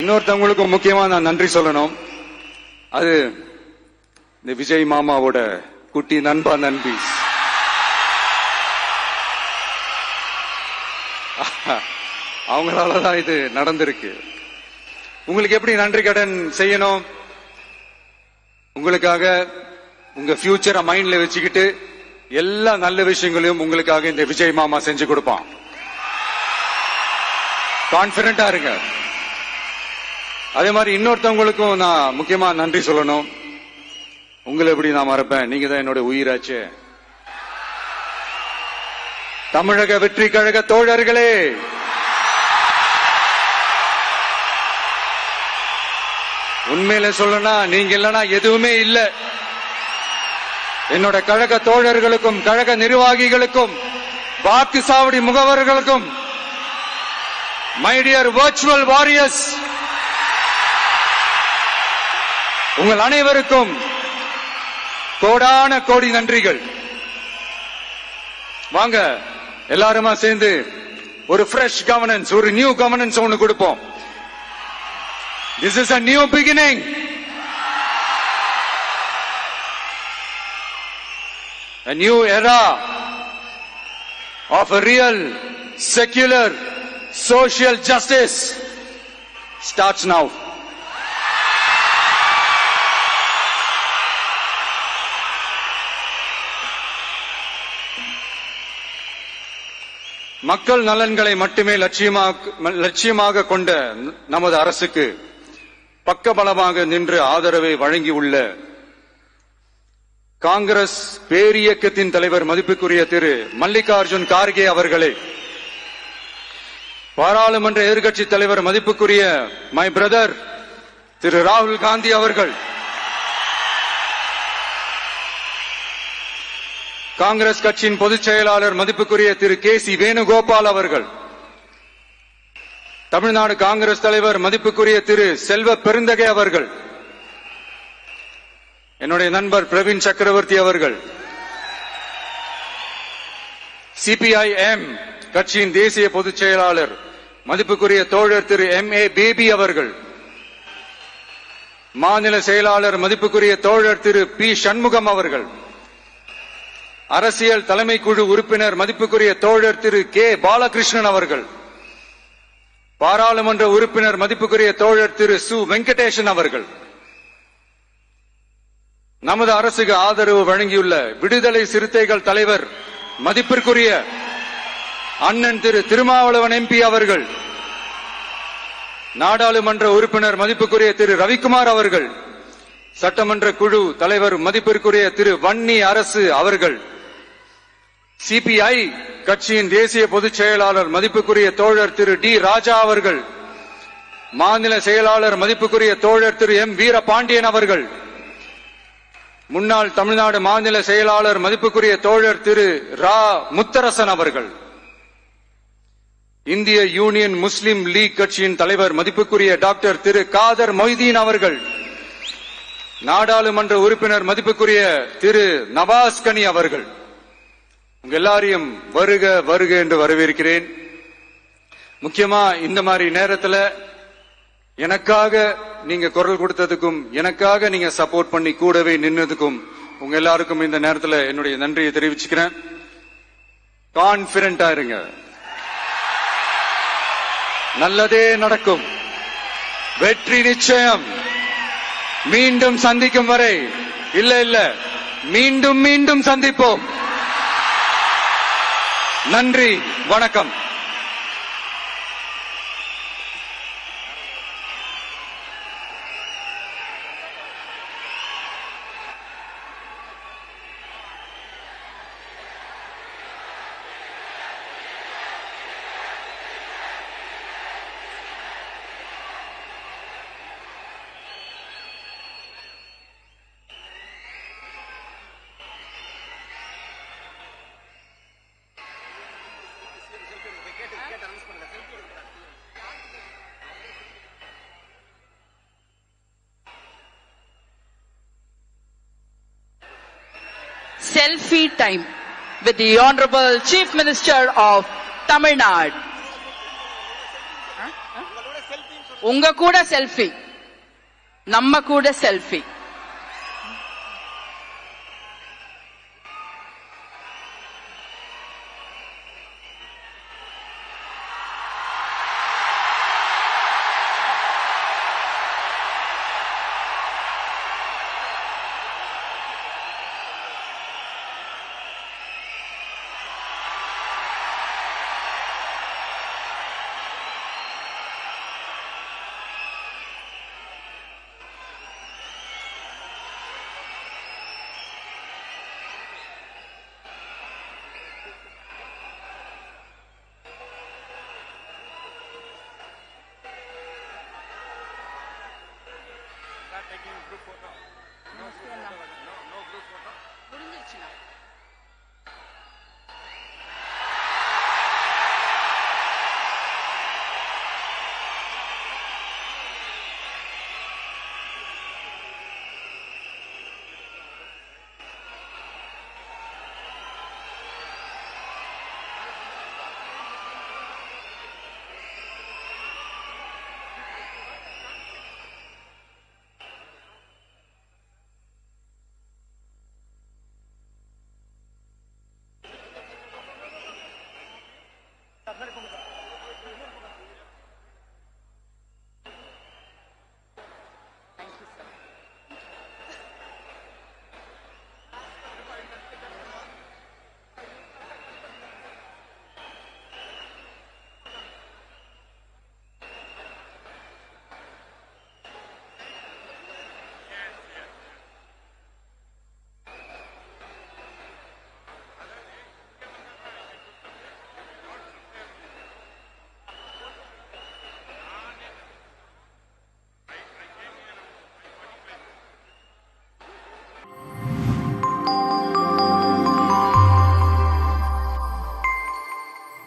இன்னொருத்தவங்களுக்கு முக்கியமா நான் நன்றி சொல்லணும். அது இந்த விஜய் மாமாவோட குட்டி நண்பா நண்பி. அவங்களாலதான் இது நடந்திருக்கு. உங்களுக்கு எப்படி நன்றி கடன் செய்யணும்? உங்களுக்காக உங்க ஃபியூச்சரை மைண்ட்ல வச்சுக்கிட்டு எல்லா நல்ல விஷயங்களையும் உங்களுக்காக இந்த விஜய் மாமா செஞ்சு கொடுப்பான். கான்பிடண்டா இருங்க. அதே மாதிரி இன்னொருத்தவங்களுக்கும் நான் முக்கியமா நன்றி சொல்லணும். உங்களை எப்படி நான் மறப்பேன்? நீங்க தான் என்னோட உயிராச்சு. தமிழக வெற்றி கழக தோழர்களே, உண்மையில சொல்லனா நீங்க இல்லனா எதுவுமே இல்ல. என்னோட கழக தோழர்களுக்கும் கழக நிர்வாகிகளுக்கும் வாக்கு சாவடி முகவர்களுக்கும், மை டியர் வர்ச்சுவல் வாரியர்ஸ், உங்கள் அனைவருக்கும் கோடான கோடி நன்றிகள். வாங்க எல்லாருமா சேர்ந்து ஒரு ஃப்ரெஷ் கவர்னன்ஸ், ஒரு நியூ கவர்னன்ஸ் ஒன்னு கொடுப்போம். This is a new beginning. A new era of a real, secular, social justice starts now. மக்கள் நலன்களை மட்டுமே லட்சியமாக கொண்ட நமது அரசுக்கு பக்கபலமாக நின்று ஆதரவை வழங்கியுள்ள காங்கிரஸ் பேரியக்கத்தின் தலைவர் மதிப்புக்குரிய திரு மல்லிகார்ஜுன் கார்கே அவர்களே, பாராளுமன்ற எதிர்க்கட்சி தலைவர் மதிப்புக்குரிய மை பிரதர் திரு ராகுல் காந்தி அவர்கள், காங்கிரஸ் கட்சியின் பொதுச் செயலாளர் மதிப்புக்குரிய திரு கே.சி. வேணுகோபால் அவர்கள், தமிழ்நாடு காங்கிரஸ் தலைவர் மதிப்புக்குரிய திரு செல்வ பெருந்தகை அவர்கள், என்னுடைய நண்பர் பிரவீன் சக்கரவர்த்தி அவர்கள், சிபிஐஎம் கட்சியின் தேசிய பொதுச் செயலாளர் மதிப்புக்குரிய தோழர் திரு M.A. பேபி அவர்கள், மாநில செயலாளர் மதிப்புக்குரிய தோழர் திரு பி. சண்முகம் அவர்கள், அரசியல் தலைமை குழு உறுப்பினர் மதிப்புக்குரிய தோழர் திரு கே. பாலகிருஷ்ணன் அவர்கள், பாராளுமன்ற உறுப்பினர் மதிப்புக்குரிய தோழர் திரு சு. வெங்கடேசன் அவர்கள், நமது அரசுக்கு ஆதரவு வழங்கியுள்ள விடுதலை சிறுத்தைகள் தலைவர் மதிப்பிற்குரிய அண்ணன் திரு திருமாவளவன் MP அவர்கள், நாடாளுமன்ற உறுப்பினர் மதிப்புக்குரிய திரு ரவிக்குமார் அவர்கள், சட்டமன்ற குழு தலைவர் மதிப்பிற்குரிய திரு வன்னி அரசு அவர்கள், சிபிஐ கட்சியின் தேசிய பொதுச் செயலாளர் மதிப்புக்குரிய தோழர் திரு டி. ராஜா அவர்கள், மாநில செயலாளர் மதிப்புக்குரிய தோழர் திரு M. வீரபாண்டியன் அவர்கள், முன்னாள் தமிழ்நாடு மாநில செயலாளர் மதிப்புக்குரிய தோழர் திரு ரா. முத்தரசன் அவர்கள், இந்திய யூனியன் முஸ்லிம் லீக் கட்சியின் தலைவர் மதிப்புக்குரிய டாக்டர் திரு காதர் மொய்தீன் அவர்கள், நாடாளுமன்ற உறுப்பினர் மதிப்புக்குரிய திரு நவாஸ் கனி அவர்கள், உங்க எல்லாரையும் வருக வருக என்று வரவேற்கிறேன். முக்கியமா இந்த மாதிரி நேரத்துல எனக்காக நீங்க குரல் கொடுத்ததுக்கும், எனக்காக நீங்க சப்போர்ட் பண்ணி கூடவே நின்னதுக்கும் உங்க எல்லாருக்கும் இந்த நேரத்துல என்னுடைய நன்றியை தெரிவிச்சுக்கிறேன். கான்பிடண்டா இருங்க, நல்லதே நடக்கும், வெற்றி நிச்சயம். மீண்டும் சந்திக்கும் வரை, இல்ல மீண்டும் மீண்டும் சந்திப்போம். நன்றி, வணக்கம். Selfie time with the Honorable Chief Minister of Tamil Nadu. உங்க கூட செல்ஃபி, நம்ம கூட செல்ஃபி. முடிஞ்சிருச்சுண்ணா.